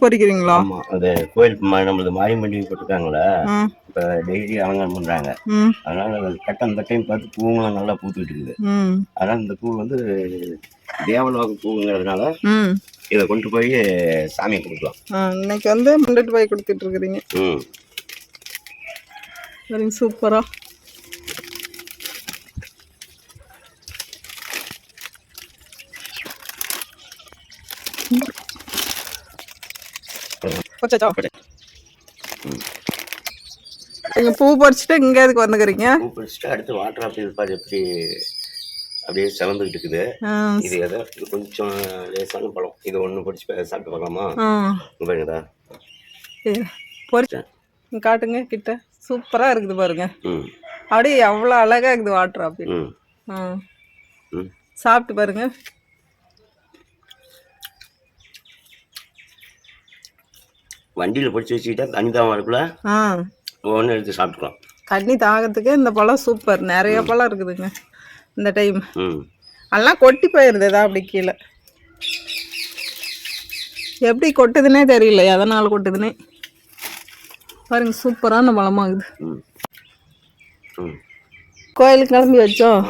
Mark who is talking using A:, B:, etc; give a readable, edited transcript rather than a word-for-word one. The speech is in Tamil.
A: பறிக்கிறீங்களா?
B: ஆமா, அது கோயில் நம்மளது மாரியம்மன் போட்டுருக்காங்களே, இப்போ டெய்லி அலங்காரம் பண்ணுறாங்க. அதனால கரெக்டாக அந்த டைம் பார்த்து பூவெல்லாம் நல்லா பூத்துக்கிட்டு இருக்குது. அதனால இந்த பூ வந்து தேவலோக பூங்கிறதுனால இதை கொண்டு போய் சாமி கொடுக்கலாம்.
A: இன்னைக்கு வந்து கொண்டுட்டு போய் கொடுத்துட்டு இருக்கிறீங்க. சரிங்க, சூப்பரா. நீங்க பூ பறிச்சுட்டு இங்க எதுக்கு வந்துக்கிறீங்க?
B: பூ பறிச்சுட்டு அடுத்து வாட்டர் ஆப்பிள் பாரு எப்படி அப்படியே செவந்துக்கிட்டு இருக்குது. இது ஏதோ கொஞ்சம் லேசான பழம். இது ஒன்று பறிச்சு சாப்பிட்டு பார்க்கலாமா? பாருங்கதா
A: பொறிச்சு காட்டுங்க கிட்ட. சூப்பரா இருக்குது பாருங்க. அப்படியே எவ்வளோ அழகா இருக்குது வாட்டர் ஆப்பிள். சாப்பிட்டு பாருங்க.
B: வண்டியில் பிடிச்சி வச்சுக்கிட்டா தண்ணி தாகம் இருக்குல்ல, ஒன்று எடுத்து சாப்பிட்டுக்கலாம்.
A: தண்ணி தாகத்துக்கு இந்த பழம் சூப்பர். நிறைய பழம் இருக்குதுங்க இந்த டைம். அதெல்லாம் கொட்டி போயிருந்ததா அப்படி கீழே. எப்படி கொட்டுதுன்னே தெரியல, எதனால் கொட்டுதுன்னே. பாருங்க, சூப்பரான பழமாகுது. கோயிலுக்கு கிளம்பி வச்சோம்.